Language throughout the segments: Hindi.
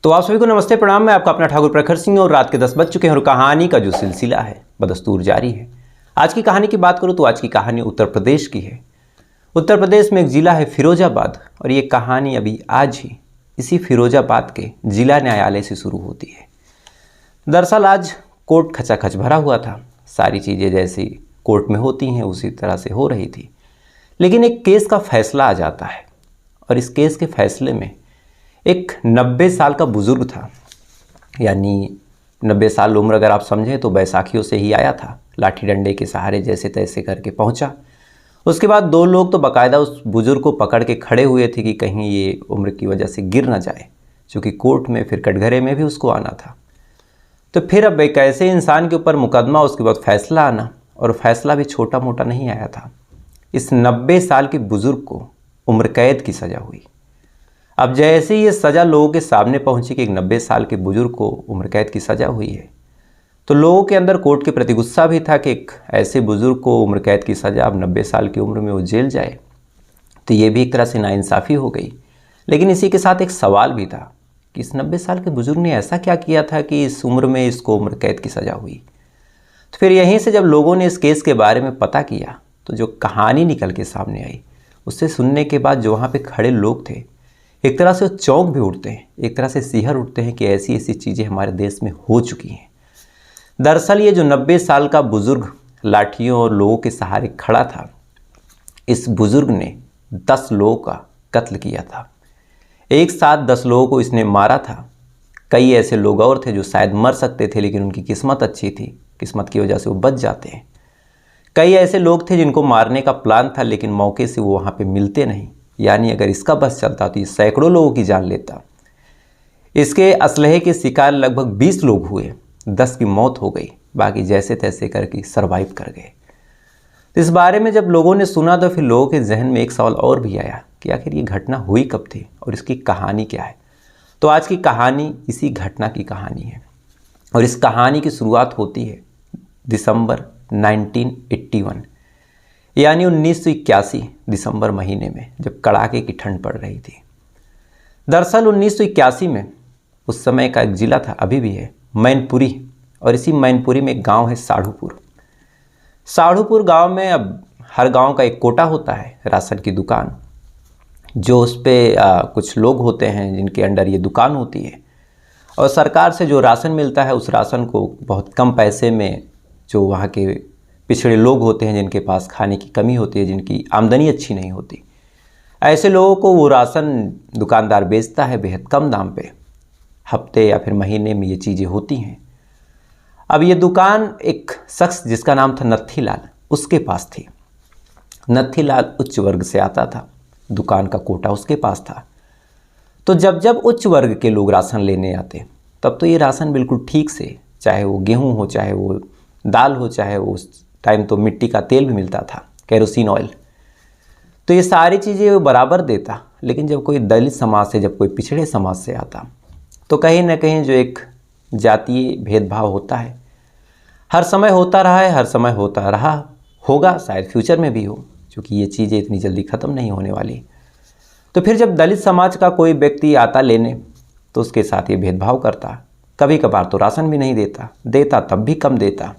तो आप सभी को नमस्ते प्रणाम। मैं आपका अपना ठाकुर प्रखर सिंह और रात के 10 बज चुके हैं और कहानी का जो सिलसिला है बदस्तूर जारी है। आज की कहानी की बात करूं तो आज की कहानी उत्तर प्रदेश की है। उत्तर प्रदेश में एक ज़िला है फिरोजाबाद और ये कहानी अभी आज ही इसी फिरोजाबाद के जिला न्यायालय से शुरू होती है। दरअसल आज कोर्ट खचाखच भरा हुआ था, सारी चीज़ें जैसी कोर्ट में होती हैं उसी तरह से हो रही थी। लेकिन एक केस का फैसला आ जाता है और इस केस के फैसले में एक 90 साल का बुज़ुर्ग था, यानी 90 साल उम्र अगर आप समझें तो बैसाखियों से ही आया था, लाठी डंडे के सहारे जैसे तैसे करके पहुंचा। उसके बाद दो लोग तो बाकायदा उस बुज़ुर्ग को पकड़ के खड़े हुए थे कि कहीं ये उम्र की वजह से गिर ना जाए, चूँकि कोर्ट में फिर कटघरे में भी उसको आना था। तो फिर अब एक ऐसे इंसान के ऊपर मुकदमा, उसके बाद फैसला आना, और फैसला भी छोटा मोटा नहीं आया था। इस 90 साल के बुज़ुर्ग को उम्र कैद की सज़ा हुई। अब जैसे ही ये सज़ा लोगों के सामने पहुंची कि एक 90 साल के बुजुर्ग को उम्र कैद की सज़ा हुई है, तो लोगों के अंदर कोर्ट के प्रति गुस्सा भी था कि एक ऐसे बुजुर्ग को उम्र कैद की सज़ा, अब 90 साल की उम्र में वो जेल जाए, तो ये भी एक तरह से नाइंसाफ़ी हो गई। लेकिन इसी के साथ एक सवाल भी था कि इस 90 साल के बुजुर्ग ने ऐसा क्या किया था कि इस उम्र में इसको उम्र कैद की सज़ा हुई। तो फिर यहीं से जब लोगों ने इस केस के बारे में पता किया तो जो कहानी निकल के सामने आई, उससे सुनने के बाद जो वहाँ पे खड़े लोग थे, एक तरह से वो चौंक भी उठते हैं, एक तरह से सिहर उठते हैं कि ऐसी ऐसी चीज़ें हमारे देश में हो चुकी हैं। दरअसल ये जो 90 साल का बुज़ुर्ग लाठियों और लोगों के सहारे खड़ा था, इस बुज़ुर्ग ने 10 लोगों का कत्ल किया था। एक साथ 10 लोगों को इसने मारा था। कई ऐसे लोग और थे जो शायद मर सकते थे, लेकिन उनकी किस्मत अच्छी थी, किस्मत की वजह से वो बच जाते हैं। कई ऐसे लोग थे जिनको मारने का प्लान था, लेकिन मौके से वो वहाँ पे मिलते नहीं, यानी अगर इसका बस चलता तो ये सैकड़ों लोगों की जान लेता। इसके असलहे के शिकार लगभग 20 लोग हुए, 10 की मौत हो गई, बाकी जैसे तैसे करके सरवाइव कर गए। तो इस बारे में जब लोगों ने सुना तो फिर लोगों के जहन में एक सवाल और भी आया कि आखिर ये घटना हुई कब थी और इसकी कहानी क्या है। तो आज की कहानी इसी घटना की कहानी है और इस कहानी की शुरुआत होती है दिसंबर 1981, यानी 1981 दिसंबर महीने में, जब कड़ाके की ठंड पड़ रही थी। दरअसल 1981 में उस समय का एक ज़िला था, अभी भी है, मैनपुरी, और इसी मैनपुरी में एक गांव है साढ़ूपुर। साढ़ूपुर गांव में अब हर गांव का एक कोटा होता है, राशन की दुकान, जो उस पर कुछ लोग होते हैं जिनके अंडर ये दुकान होती है, और सरकार से जो राशन मिलता है उस राशन को बहुत कम पैसे में जो वहाँ के पिछड़े लोग होते हैं, जिनके पास खाने की कमी होती है, जिनकी आमदनी अच्छी नहीं होती, ऐसे लोगों को वो राशन दुकानदार बेचता है बेहद कम दाम पे। हफ्ते या फिर महीने में ये चीज़ें होती हैं। अब ये दुकान एक शख्स जिसका नाम था नत्थीलाल, उसके पास थी। नत्थीलाल उच्च वर्ग से आता था, दुकान का कोटा उसके पास था। तो जब जब उच्च वर्ग के लोग राशन लेने आते तब तो ये राशन बिल्कुल ठीक से, चाहे वो गेहूँ हो, चाहे वो दाल हो, चाहे वो उस टाइम तो मिट्टी का तेल भी मिलता था, केरोसिन ऑयल, तो ये सारी चीज़ें वो बराबर देता। लेकिन जब कोई दलित समाज से, जब कोई पिछड़े समाज से आता, तो कहीं ना कहीं जो एक जातीय भेदभाव होता है, हर समय होता रहा है, हर समय होता रहा होगा, शायद फ्यूचर में भी हो, क्योंकि ये चीज़ें इतनी जल्दी ख़त्म नहीं होने वाली। तो फिर जब दलित समाज का कोई व्यक्ति आता लेने तो उसके साथ ये भेदभाव करता, कभी कभार तो राशन भी नहीं देता तब भी कम देता।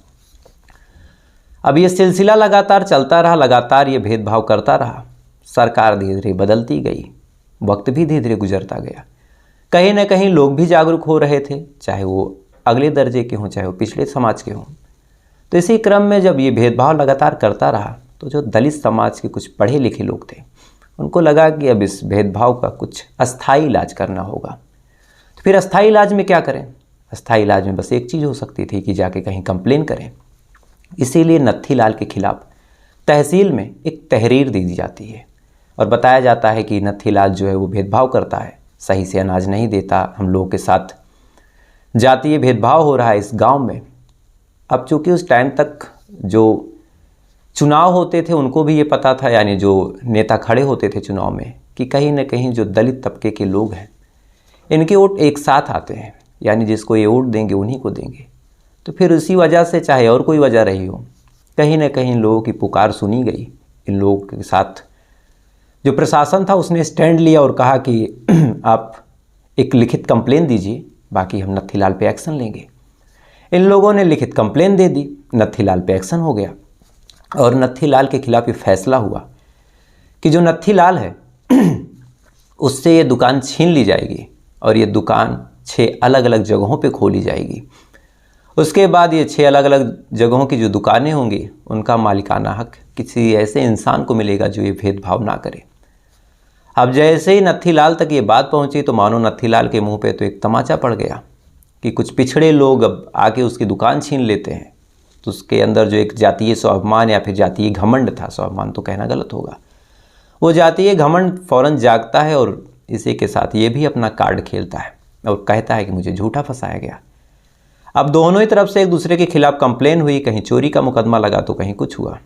अब ये सिलसिला लगातार चलता रहा, लगातार ये भेदभाव करता रहा। सरकार धीरे धीरे बदलती गई, वक्त भी धीरे धीरे गुजरता गया, कहीं ना कहीं लोग भी जागरूक हो रहे थे, चाहे वो अगले दर्जे के हों, चाहे वो पिछले समाज के हों। तो इसी क्रम में जब ये भेदभाव लगातार करता रहा तो जो दलित समाज के कुछ पढ़े लिखे लोग थे, उनको लगा कि अब इस भेदभाव का कुछ अस्थाई इलाज करना होगा। तो फिर अस्थाई इलाज में क्या करें? अस्थाई इलाज में बस एक चीज़ हो सकती थी कि जाके कहीं कंप्लेन करें। इसीलिए नत्थीलाल के खिलाफ तहसील में एक तहरीर दी जाती है और बताया जाता है कि नत्थीलाल जो है वो भेदभाव करता है, सही से अनाज नहीं देता, हम लोगों के साथ जातीय भेदभाव हो रहा है इस गांव में। अब चूँकि उस टाइम तक जो चुनाव होते थे उनको भी ये पता था, यानी जो नेता खड़े होते थे चुनाव में, कि कहीं ना कहीं जो दलित तबके के लोग हैं इनके वोट एक साथ आते हैं, यानी जिसको ये वोट देंगे उन्हीं को देंगे। तो फिर उसी वजह से, चाहे और कोई वजह रही हो, कहीं ना कहीं लोगों की पुकार सुनी गई। इन लोगों के साथ जो प्रशासन था उसने स्टैंड लिया और कहा कि आप एक लिखित कंप्लेन दीजिए, बाकी हम नत्थीलाल पे एक्शन लेंगे। इन लोगों ने लिखित कंप्लेन दे दी, नत्थीलाल पे एक्शन हो गया और नत्थीलाल के खिलाफ ये फैसला हुआ कि जो नत्थीलाल है उससे ये दुकान छीन ली जाएगी और ये दुकान 6 अलग अलग जगहों पे खोली जाएगी। उसके बाद ये 6 अलग अलग जगहों की जो दुकानें होंगी उनका मालिकाना हक किसी ऐसे इंसान को मिलेगा जो ये भेदभाव ना करे। अब जैसे ही नत्थीलाल तक ये बात पहुंची तो मानो नत्थीलाल के मुंह पे तो एक तमाचा पड़ गया कि कुछ पिछड़े लोग अब आके उसकी दुकान छीन लेते हैं। तो उसके अंदर जो एक जातीय स्वाभिमान या फिर जातीय घमंड था, स्वाभिमान तो कहना गलत होगा, वो जातीय घमंड फौरन जागता है और इसी के साथ ये भी अपना कार्ड खेलता है और कहता है कि मुझे झूठा फंसाया गया। अब दोनों ही तरफ से एक दूसरे के खिलाफ कंप्लेन हुई, कहीं चोरी का मुकदमा लगा तो कहीं कुछ हुआ।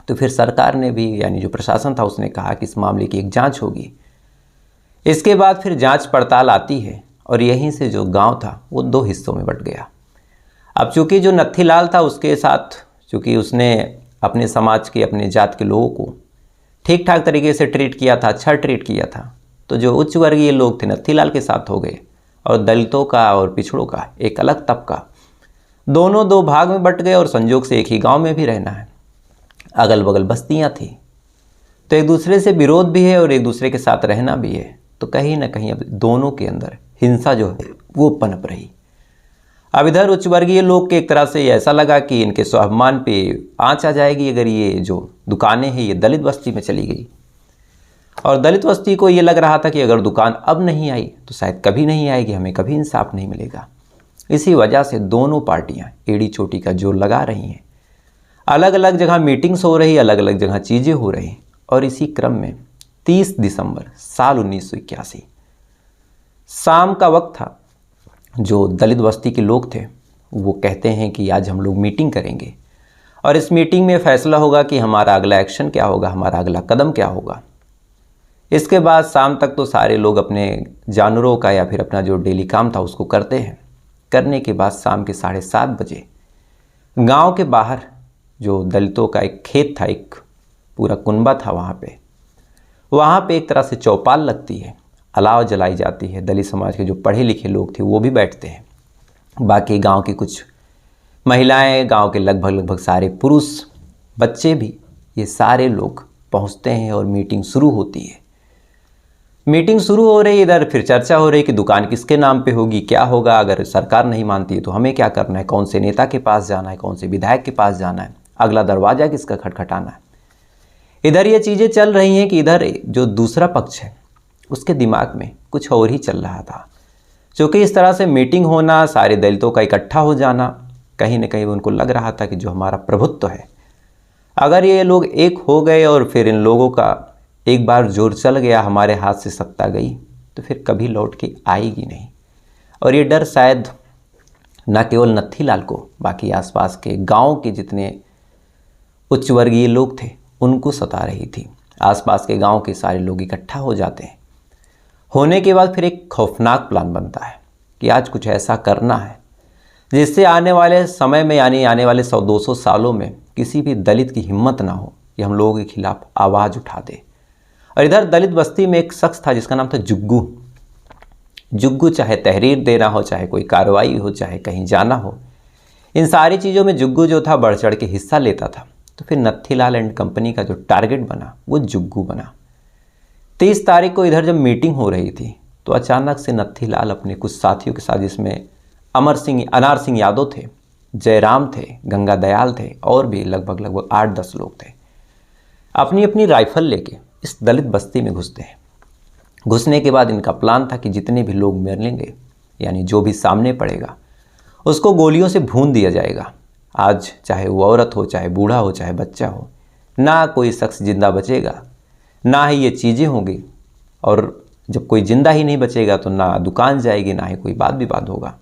तो फिर सरकार ने भी, यानी जो प्रशासन था, उसने कहा कि इस मामले की एक जांच होगी। इसके बाद फिर जांच पड़ताल आती है और यहीं से जो गांव था वो 2 हिस्सों में बंट गया। अब चूंकि जो नत्थीलाल था उसके साथ, चूंकि उसने अपने समाज के, अपने जात के लोगों को ठीक ठाक तरीके से ट्रीट किया था, अच्छा ट्रीट किया था, तो जो उच्च वर्गीय लोग थे नत्थीलाल के साथ हो गए और दलितों का और पिछड़ों का एक अलग तबका, दोनों 2 भाग में बट गए और संजोग से एक ही गांव में भी रहना है। अगल बगल बस्तियां थी तो एक दूसरे से विरोध भी है और एक दूसरे के साथ रहना भी है। तो कहीं ना कहीं अब दोनों के अंदर हिंसा जो है वो पनप रही। अब इधर उच्च वर्गीय लोग के एक तरह से ऐसा लगा कि इनके स्वाभिमान पे आंच आ जाएगी अगर ये जो दुकानें हैं ये दलित बस्ती में चली गई, और दलित बस्ती को ये लग रहा था कि अगर दुकान अब नहीं आई तो शायद कभी नहीं आएगी, हमें कभी इंसाफ नहीं मिलेगा। इसी वजह से दोनों पार्टियां एड़ी चोटी का जोर लगा रही हैं। अलग अलग जगह मीटिंग्स हो रही, अलग अलग जगह चीज़ें हो रही। और इसी क्रम में 30 दिसंबर साल 1981 शाम का वक्त था। जो दलित बस्ती के लोग थे वो कहते हैं कि आज हम लोग मीटिंग करेंगे और इस मीटिंग में फैसला होगा कि हमारा अगला एक्शन क्या होगा, हमारा अगला कदम क्या होगा। इसके बाद शाम तक तो सारे लोग अपने जानवरों का या फिर अपना जो डेली काम था उसको करते हैं। करने के बाद शाम के 7:30 बजे गांव के बाहर जो दलितों का एक खेत था, एक पूरा कुनबा था, वहाँ पे एक तरह से चौपाल लगती है, अलाव जलाई जाती है। दलित समाज के जो पढ़े लिखे लोग थे वो भी बैठते हैं, बाकी गांव की कुछ महिलाएं, गांव के लगभग सारे पुरुष, बच्चे भी, ये सारे लोग पहुंचते हैं और मीटिंग शुरू होती है। मीटिंग शुरू हो रही, इधर फिर चर्चा हो रही कि दुकान किसके नाम पे होगी, क्या होगा, अगर सरकार नहीं मानती है तो हमें क्या करना है, कौन से नेता के पास जाना है, कौन से विधायक के पास जाना है, अगला दरवाज़ा किसका खटखटाना है। इधर ये चीज़ें चल रही हैं कि इधर जो दूसरा पक्ष है उसके दिमाग में कुछ और ही चल रहा था। क्योंकि इस तरह से मीटिंग होना, सारे दलितों का इकट्ठा हो जाना, कहीं ना कहीं उनको लग रहा था कि जो हमारा प्रभुत्व है, अगर ये लोग एक हो गए और फिर इन लोगों का एक बार जोर चल गया, हमारे हाथ से सत्ता गई, तो फिर कभी लौट के आएगी नहीं। और ये डर शायद न केवल नत्थीलाल को, बाकी आसपास के गांव के जितने उच्च वर्गीय लोग थे उनको सता रही थी। आसपास के गांव के सारे लोग इकट्ठा हो जाते हैं। होने के बाद फिर एक खौफनाक प्लान बनता है कि आज कुछ ऐसा करना है जिससे आने वाले समय में, यानी आने वाले 100-200 सालों में किसी भी दलित की हिम्मत ना हो कि हम लोगों के खिलाफ आवाज़ उठा दे। और इधर दलित बस्ती में एक शख्स था जिसका नाम था जुग्गू। जुग्गू चाहे तहरीर देना हो, चाहे कोई कार्रवाई हो, चाहे कहीं जाना हो, इन सारी चीज़ों में जुग्गू जो था बढ़ चढ़ के हिस्सा लेता था। तो फिर नत्थीलाल एंड कंपनी का जो टारगेट बना वो जुग्गू बना। 30 तारीख को इधर जब मीटिंग हो रही थी तो अचानक से नत्थीलाल अपने कुछ साथियों के साथ, जिसमें अनार सिंह यादव थे, जयराम थे, गंगा दयाल थे और भी लगभग 8-10 लोग थे, अपनी अपनी राइफल लेके इस दलित बस्ती में घुसते हैं। घुसने के बाद इनका प्लान था कि जितने भी लोग मरेंगे, यानी जो भी सामने पड़ेगा, उसको गोलियों से भून दिया जाएगा। आज चाहे वो औरत हो, चाहे बूढ़ा हो, चाहे बच्चा हो, ना कोई शख्स जिंदा बचेगा, ना ही ये चीज़ें होंगी। और जब कोई जिंदा ही नहीं बचेगा तो ना दुकान जाएगी, ना ही कोई बात विवाद होगा।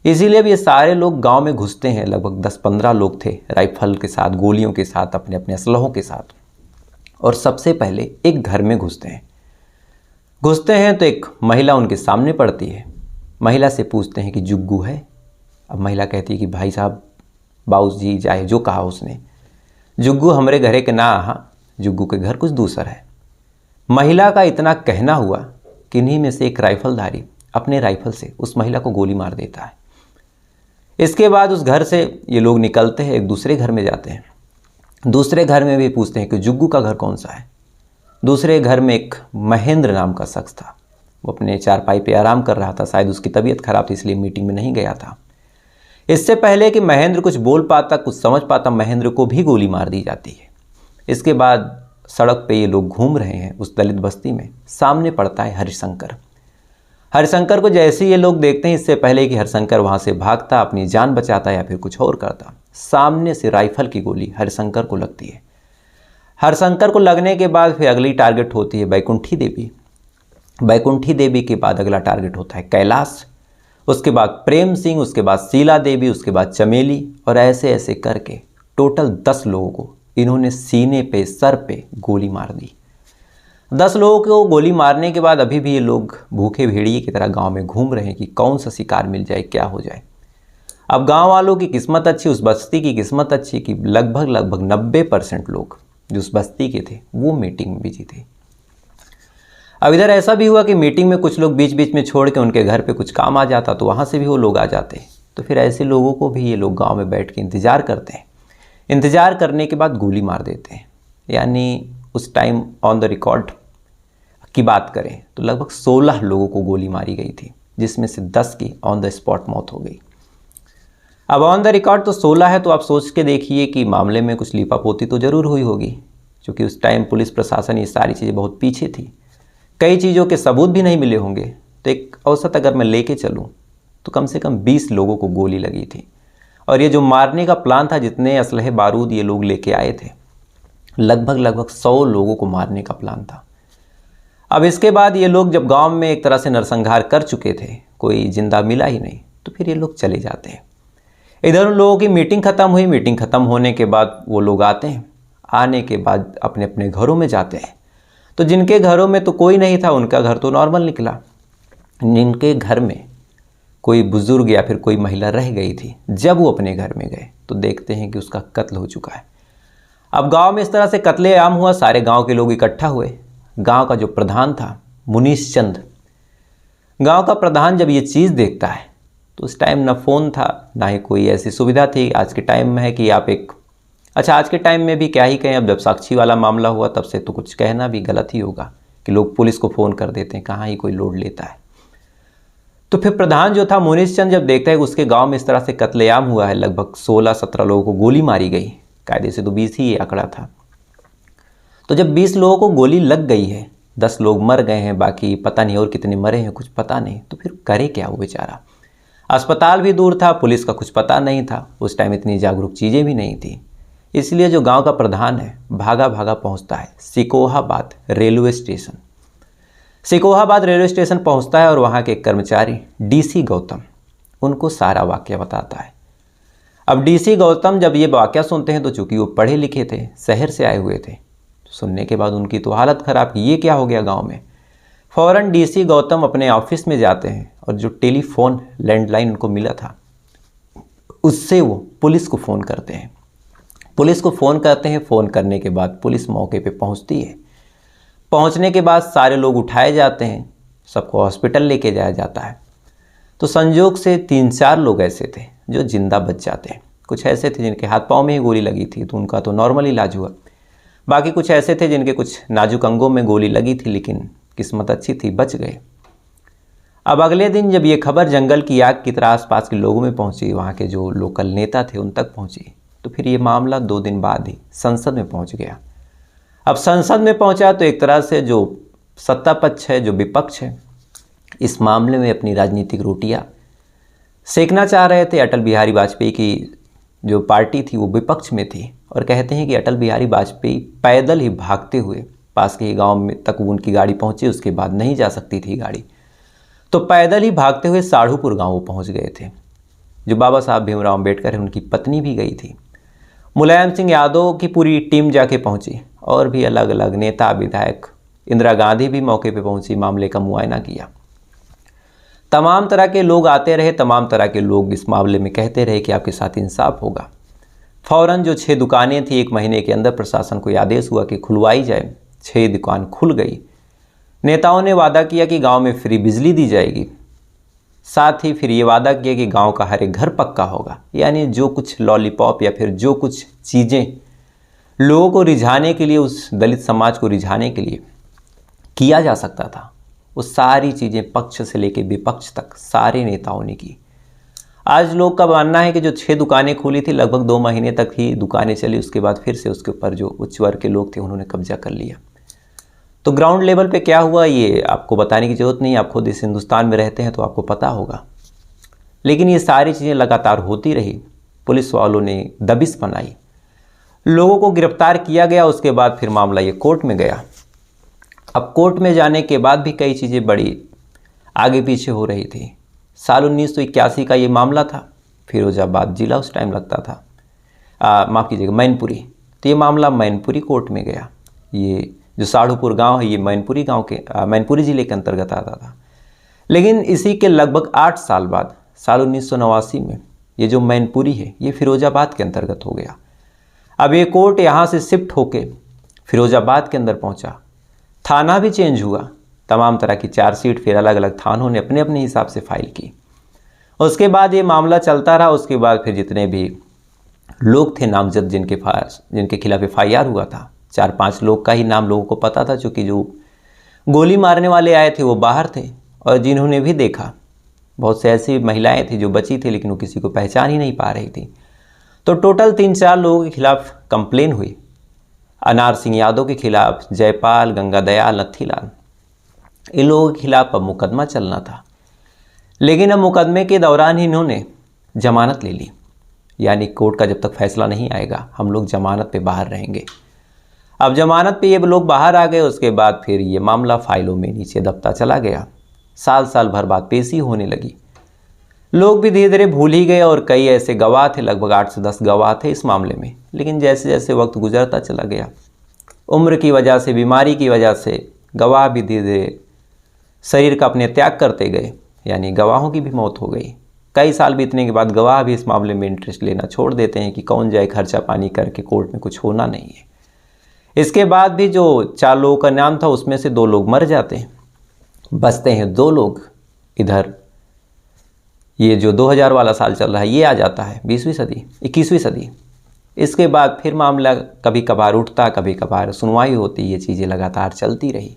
इसीलिए अब ये सारे लोग गांव में घुसते हैं। लगभग 10-15 लोग थे, राइफल के साथ, गोलियों के साथ, अपने अपने असलहों के साथ। और सबसे पहले एक घर में घुसते हैं तो एक महिला उनके सामने पड़ती है। महिला से पूछते हैं कि जुग्गू है। अब महिला कहती है कि भाई साहब, बाउस जी, चाहे जो कहा उसने, जुग्गू हमरे घरे के ना आहा, जुग्गू के घर कुछ दूसर है। महिला का इतना कहना हुआ किन्हीं में से एक राइफलधारी अपने राइफल से उस महिला को गोली मार देता है। इसके बाद उस घर से ये लोग निकलते हैं, एक दूसरे घर में जाते हैं। दूसरे घर में भी पूछते हैं कि जुग्गू का घर कौन सा है। दूसरे घर में एक महेंद्र नाम का शख्स था, वो अपने चारपाई पे आराम कर रहा था। शायद उसकी तबीयत खराब थी इसलिए मीटिंग में नहीं गया था। इससे पहले कि महेंद्र कुछ बोल पाता, कुछ समझ पाता, महेंद्र को भी गोली मार दी जाती है। इसके बाद सड़क पे ये लोग घूम रहे हैं उस दलित बस्ती में। सामने पड़ता है हरिशंकर। हरिशंकर को जैसे ये लोग देखते हैं, इससे पहले कि हरिशंकर वहाँ से भागता, अपनी जान बचाता या फिर कुछ और करता, सामने से राइफल की गोली हरिशंकर को लगती है। हरिशंकर को लगने के बाद फिर अगली टारगेट होती है बैकुंठी देवी। बैकुंठी देवी के बाद अगला टारगेट होता है कैलाश, उसके बाद प्रेम सिंह, उसके बाद शीला देवी, उसके बाद चमेली, और ऐसे ऐसे करके टोटल 10 लोगों को इन्होंने सीने पे, सर पे गोली मार दी। 10 लोगों को गोली मारने के बाद अभी भी ये लोग भूखे भेड़िए की तरह गांव में घूम रहे हैं कि कौन सा शिकार मिल जाए, क्या हो जाए। अब गांव वालों की किस्मत अच्छी, उस बस्ती की किस्मत अच्छी कि लगभग 90% लोग जो उस बस्ती के थे वो मीटिंग में बिजी थे। अब इधर ऐसा भी हुआ कि मीटिंग में कुछ लोग बीच बीच में छोड़ के उनके घर पे कुछ काम आ जाता तो वहाँ से भी वो लोग आ जाते। तो फिर ऐसे लोगों को भी ये लोग गाँव में बैठ के इंतज़ार करते हैं। इंतज़ार करने के बाद गोली मार देते हैं। यानी उस टाइम ऑन द रिकॉर्ड की बात करें तो लगभग 16 लोगों को गोली मारी गई थी, जिसमें से 10 की ऑन द स्पॉट मौत हो गई। अब ऑन द रिकॉर्ड तो 16 है, तो आप सोच के देखिए कि मामले में कुछ लीपापोती तो ज़रूर हुई होगी, क्योंकि उस टाइम पुलिस प्रशासन ये सारी चीज़ें बहुत पीछे थी। कई चीज़ों के सबूत भी नहीं मिले होंगे। तो एक औसत अगर मैं लेके चलूँ तो कम से कम 20 लोगों को गोली लगी थी। और ये जो मारने का प्लान था, जितने असलहे बारूद ये लोग लेके आए थे, लगभग 100 लोगों को मारने का प्लान था। अब इसके बाद ये लोग जब गांव में एक तरह से नरसंहार कर चुके थे, कोई जिंदा मिला ही नहीं, तो फिर ये लोग चले जाते हैं। इधर उन लोगों की मीटिंग ख़त्म हुई। मीटिंग ख़त्म होने के बाद वो लोग आते हैं। आने के बाद अपने अपने घरों में जाते हैं। तो जिनके घरों में तो कोई नहीं था, उनका घर तो नॉर्मल निकला। जिनके घर में कोई बुज़ुर्ग या फिर कोई महिला रह गई थी, जब वो अपने घर में गए तो देखते हैं कि उसका कत्ल हो चुका है। अब गांव में इस तरह से कत्लेआम हुआ। सारे गांव के लोग इकट्ठा हुए। गांव का जो प्रधान था मुनीश चंद, गांव का प्रधान जब ये चीज़ देखता है तो उस टाइम ना फ़ोन था, ना ही कोई ऐसी सुविधा थी। आज के टाइम में है कि आप आज के टाइम में भी क्या ही कहें, अब जब साक्षी वाला मामला हुआ तब से तो कुछ कहना भी गलत ही होगा कि लोग पुलिस को फ़ोन कर देते हैं, कहाँ ही कोई लोड लेता है। तो फिर प्रधान जो था मुनीश चंद जब देखता है कि उसके गांव में इस तरह से कत्लेआम हुआ है, लगभग 16-17 लोगों को गोली मारी गई, कायदे से तो 20 ही ये आंकड़ा था। तो जब 20 लोगों को गोली लग गई है, 10 लोग मर गए हैं, बाकी पता नहीं और कितने मरे हैं, कुछ पता नहीं, तो फिर करे क्या वो बेचारा। अस्पताल भी दूर था, पुलिस का कुछ पता नहीं था, उस टाइम इतनी जागरूक चीज़ें भी नहीं थी। इसलिए जो गांव का प्रधान है भागा भागा पहुंचता है Shikohabad railway station. Shikohabad railway station पहुंचता है और वहां के कर्मचारी डीसी गौतम उनको सारा वाकया बताता है। अब डीसी गौतम जब ये वाकया सुनते हैं तो चूंकि वो पढ़े लिखे थे, शहर से आए हुए थे, तो सुनने के बाद उनकी तो हालत ख़राब कि ये क्या हो गया गांव में। फ़ौरन डीसी गौतम अपने ऑफिस में जाते हैं और जो टेलीफोन लैंडलाइन उनको मिला था उससे वो पुलिस को फ़ोन करते हैं। पुलिस को फ़ोन करते हैं। फ़ोन करने के बाद पुलिस मौके पे पहुंचती है। पहुंचने के बाद सारे लोग उठाए जाते हैं, सबको हॉस्पिटल लेके जाया जाता है। तो संजोग से 3-4 लोग ऐसे थे जो जिंदा बच जाते हैं। कुछ ऐसे थे जिनके हाथ पाँव में ही गोली लगी थी, तो उनका तो नॉर्मल इलाज हुआ। बाकी कुछ ऐसे थे जिनके कुछ नाजुक अंगों में गोली लगी थी, लेकिन किस्मत अच्छी थी, बच गए। अब अगले दिन जब ये खबर जंगल की आग की तरह आसपास के लोगों में पहुंची, वहाँ के जो लोकल नेता थे उन तक पहुंची, तो फिर ये मामला 2 दिन बाद ही संसद में पहुंच गया। अब संसद में पहुंचा तो एक तरह से जो सत्ता पक्ष है, जो विपक्ष है, इस मामले में अपनी राजनीतिक रोटियां सेकना चाह रहे थे। अटल बिहारी वाजपेयी की जो पार्टी थी वो विपक्ष में थी और कहते हैं कि अटल बिहारी वाजपेयी पैदल ही भागते हुए पास के ही गाँव में तक उनकी गाड़ी पहुँची, उसके बाद नहीं जा सकती थी गाड़ी, तो पैदल ही भागते हुए साढ़ूपुर गाँव पहुँच गए थे। जो बाबा साहब भीमराव अम्बेडकर है, उनकी पत्नी भी गई थी। मुलायम सिंह यादव की पूरी टीम जाके पहुंची और भी अलग अलग नेता, विधायक, इंदिरा गांधी भी मौके पे पहुंची, मामले का मुआयना किया। तमाम तरह के लोग आते रहे, तमाम तरह के लोग इस मामले में कहते रहे कि आपके साथ इंसाफ होगा। फ़ौरन जो 6 दुकानें थी, 1 महीने के अंदर प्रशासन को आदेश हुआ कि खुलवाई जाए। 6 दुकान खुल गई। नेताओं ने वादा किया कि गांव में फ्री बिजली दी जाएगी, साथ ही फिर ये वादा किया कि गांव का हर एक घर पक्का होगा। यानी जो कुछ लॉलीपॉप या फिर जो कुछ चीज़ें लोगों को रिझाने के लिए, उस दलित समाज को रिझाने के लिए किया जा सकता था, वो सारी चीज़ें पक्ष से लेकर विपक्ष तक सारे नेताओं ने की। आज लोग का मानना है कि जो 6 दुकानें खुली थी, लगभग 2 महीने तक ही दुकानें चली, उसके बाद फिर से उसके ऊपर जो उच्च वर्ग के लोग थे उन्होंने कब्जा कर लिया। तो ग्राउंड लेवल पे क्या हुआ ये आपको बताने की ज़रूरत नहीं, आप खुद इस हिंदुस्तान में रहते हैं तो आपको पता होगा। लेकिन ये सारी चीज़ें लगातार होती रही, पुलिस वालों ने दबिश बनाई, लोगों को गिरफ्तार किया गया। उसके बाद फिर मामला ये कोर्ट में गया। अब कोर्ट में जाने के बाद भी कई चीज़ें बड़ी आगे पीछे हो रही थी। साल 1981 का ये मामला था, फिरोजाबाद जिला उस टाइम लगता था, माफ़ कीजिएगा मैनपुरी। तो ये मामला मैनपुरी कोर्ट में गया। ये जो साढ़ूपुर गांव है ये मैनपुरी गांव के मैनपुरी ज़िले के अंतर्गत आता था। लेकिन इसी के लगभग 8 साल बाद साल 1989 में ये जो मैनपुरी है ये फिरोजाबाद के अंतर्गत हो गया। अब ये कोर्ट यहाँ से शिफ्ट होके फिरोजाबाद के अंदर पहुँचा, थाना भी चेंज हुआ, तमाम तरह की चार्जशीट फिर अलग अलग थानों ने अपने अपने हिसाब से फाइल की। उसके बाद ये मामला चलता रहा। उसके बाद फिर जितने भी लोग थे नामजद जिनके खिलाफ FIR हुआ था, 4-5 लोग का ही नाम लोगों को पता था, क्योंकि जो गोली मारने वाले आए थे वो बाहर थे, और जिन्होंने भी देखा बहुत से ऐसी महिलाएं थी जो बची थी लेकिन वो किसी को पहचान ही नहीं पा रही थी। तो टोटल 3-4 लोगों के खिलाफ कंप्लेन हुई। अनार सिंह यादव के खिलाफ, जयपाल, गंगादयाल, नथीलाल, इन लोगों के खिलाफ अब मुकदमा चलना था। लेकिन अब मुकदमे के दौरान ही इन्होंने जमानत ले ली। यानी कोर्ट का जब तक फैसला नहीं आएगा हम लोग जमानत पे बाहर रहेंगे। अब जमानत पे ये लोग बाहर आ गए। उसके बाद फिर ये मामला फाइलों में नीचे दबता चला गया। साल भर बाद पेशी होने लगी। लोग भी धीरे धीरे भूल ही गए, और कई ऐसे गवाह थे, लगभग 8 से 10 गवाह थे इस मामले में। लेकिन जैसे जैसे वक्त गुजरता चला गया, उम्र की वजह से, बीमारी की वजह से गवाह भी धीरे धीरे शरीर का अपने त्याग करते गए। यानी गवाहों की भी मौत हो गई। कई साल बीतने के बाद गवाह भी इस मामले में इंटरेस्ट लेना छोड़ देते हैं कि कौन जाए खर्चा पानी करके, कोर्ट में कुछ होना नहीं है। इसके बाद भी जो 4 लोगों का नाम था उसमें से 2 लोग मर जाते हैं, बचते हैं 2 लोग। इधर ये जो 2000 वाला साल चल रहा है ये आ जाता है 20वीं सदी, 21वीं सदी। इसके बाद फिर मामला कभी कभार उठता, कभी कभार सुनवाई होती, ये चीज़ें लगातार चलती रही।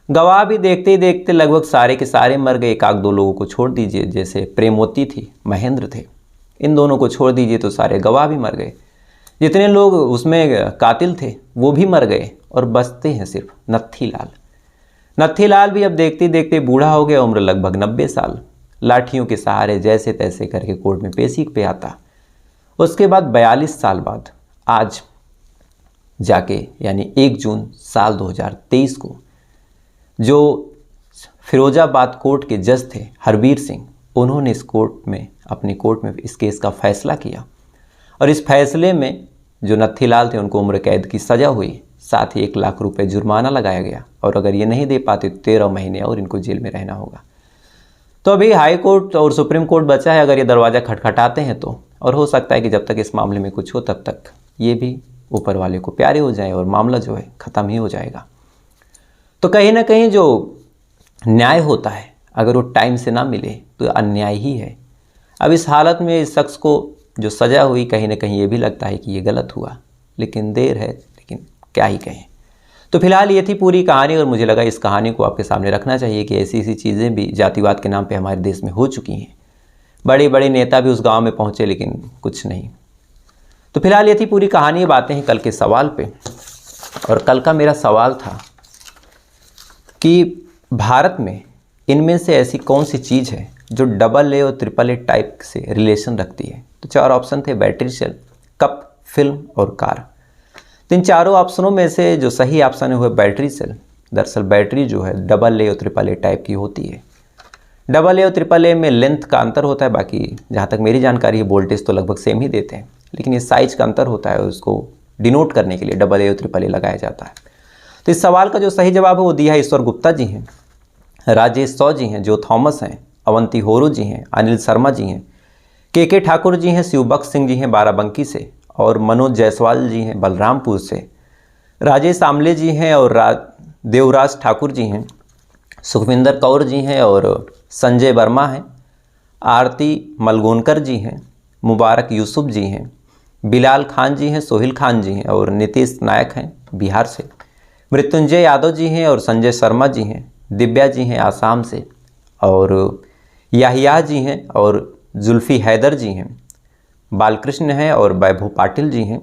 गवाह भी देखते ही देखते लगभग सारे के सारे मर गए। 1-2 लोगों को छोड़ दीजिए, जैसे प्रेमवती थी, महेंद्र थे, इन दोनों को छोड़ दीजिए तो सारे गवाह भी मर गए। जितने लोग उसमें कातिल थे वो भी मर गए, और बचते हैं सिर्फ नथीलाल। नथीलाल भी अब देखते देखते बूढ़ा हो गया, उम्र लगभग 90 साल। लाठियों के सहारे जैसे तैसे करके कोर्ट में पेशी पे आता। उसके बाद 42 साल बाद आज जाके, यानी 1 जून साल 2023 को, जो फिरोजाबाद कोर्ट के जज थे हरबीर सिंह, उन्होंने इस कोर्ट में, अपनी कोर्ट में इस केस का फैसला किया। और इस फैसले में जो नथीलाल थे उनको उम्र कैद की सज़ा हुई, साथ ही 1 लाख रुपए जुर्माना लगाया गया, और अगर ये नहीं दे पाते तो 13 महीने और इनको जेल में रहना होगा। तो अभी हाई कोर्ट और सुप्रीम कोर्ट बचा है, अगर ये दरवाज़ा खटखटाते हैं तो, और हो सकता है कि जब तक इस मामले में कुछ हो तब तक ये भी ऊपर वाले को प्यारे हो जाए और मामला जो है ख़त्म ही हो जाएगा। तो कहीं ना कहीं जो न्याय होता है अगर वो टाइम से ना मिले तो अन्याय ही है। अब इस हालत में इस शख्स को जो सज़ा हुई, कहीं ना कहीं ये भी लगता है कि ये गलत हुआ, लेकिन देर है, लेकिन क्या ही कहें। तो फिलहाल ये थी पूरी कहानी, और मुझे लगा इस कहानी को आपके सामने रखना चाहिए कि ऐसी ऐसी चीज़ें भी जातिवाद के नाम पे हमारे देश में हो चुकी हैं। बड़े बड़े नेता भी उस गांव में पहुंचे लेकिन कुछ नहीं। तो फिलहाल ये थी पूरी कहानी। बातें हैं कल के सवाल पे, और कल का मेरा सवाल था कि भारत में इनमें से ऐसी कौन सी चीज़ है जो AA और AAA टाइप से रिलेशन रखती है। तो 4 ऑप्शन थे, बैटरी सेल, कप, फिल्म और कार। तो इन चारों ऑप्शनों में से जो सही ऑप्शन है वो है बैटरी सेल। दरअसल बैटरी जो है AA और AAA टाइप की होती है। AA और AAA में लेंथ का अंतर होता है, बाकी जहाँ तक मेरी जानकारी है वोल्टेज तो लगभग सेम ही देते हैं, लेकिन ये साइज का अंतर होता है, उसको डिनोट करने के लिए AA और AAA लगाया जाता है। तो इस सवाल का जो सही जवाब है वो दिया है ईश्वर गुप्ता जी हैं, राजेश सौ जी हैं, जो थॉमस हैं, अवंती होरू जी हैं, अनिल शर्मा जी हैं, के ठाकुर जी हैं, शिवबख्श सिंह जी हैं बाराबंकी से, और मनोज जायसवाल जी हैं बलरामपुर से, राजेश आमले जी हैं और देवराज ठाकुर जी हैं, सुखविंदर कौर जी हैं और संजय वर्मा हैं, आरती मलगोनकर जी हैं, मुबारक यूसुफ जी हैं, बिलाल खान जी हैं, सोहिल खान जी हैं और नीतीश नायक हैं बिहार से, मृत्युंजय यादव जी हैं और संजय शर्मा जी हैं, दिव्या जी हैं आसाम से और याहिया जी हैं और जुल्फ़ी हैदर जी हैं, बालकृष्ण हैं और वैभव पाटिल जी हैं,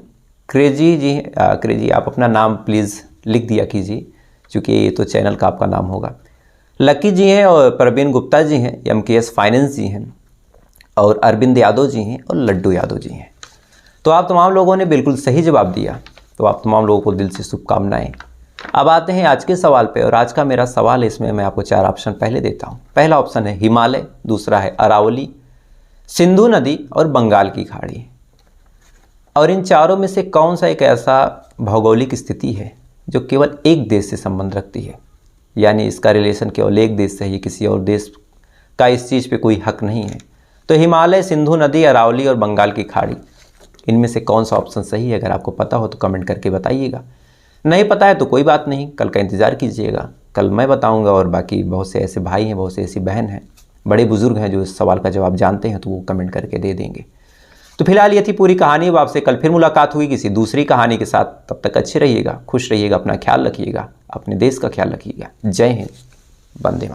क्रेजी जी हैं। क्रेजी आप अपना नाम प्लीज़ लिख दिया कीजिए क्योंकि ये तो चैनल का आपका नाम होगा। लकी जी हैं और प्रवीण गुप्ता जी हैं, MKS फाइनेंस जी हैं और अरविंद यादव जी हैं और लड्डू यादव जी हैं। तो आप तमाम लोगों ने बिल्कुल सही जवाब दिया, तो आप तमाम लोगों को दिल से शुभकामनाएं। अब आते हैं आज के सवाल पे, और आज का मेरा सवाल है, इसमें मैं आपको 4 ऑप्शन पहले देता हूँ। पहला ऑप्शन है हिमालय, दूसरा है अरावली, सिंधु नदी और बंगाल की खाड़ी। और इन चारों में से कौन सा एक ऐसा भौगोलिक स्थिति है जो केवल एक देश से संबंध रखती है, यानी इसका रिलेशन केवल एक देश से ही, किसी और देश का इस चीज़ पे कोई हक नहीं है। तो हिमालय, सिंधु नदी, अरावली और बंगाल की खाड़ी, इनमें से कौन सा ऑप्शन सही है? अगर आपको पता हो तो कमेंट करके बताइएगा। नहीं पता है तो कोई बात नहीं, कल का इंतज़ार कीजिएगा, कल मैं बताऊंगा। और बाकी बहुत से ऐसे भाई हैं, बहुत से ऐसी बहन हैं, बड़े बुजुर्ग हैं जो इस सवाल का जवाब जानते हैं, तो वो कमेंट करके दे देंगे। तो फिलहाल ये थी पूरी कहानी। अब आपसे कल फिर मुलाकात हुई किसी दूसरी कहानी के साथ। तब तक अच्छे रहिएगा, खुश रहिएगा, अपना ख्याल रखिएगा, अपने देश का ख्याल रखिएगा। जय हिंद, वंदे मातरम।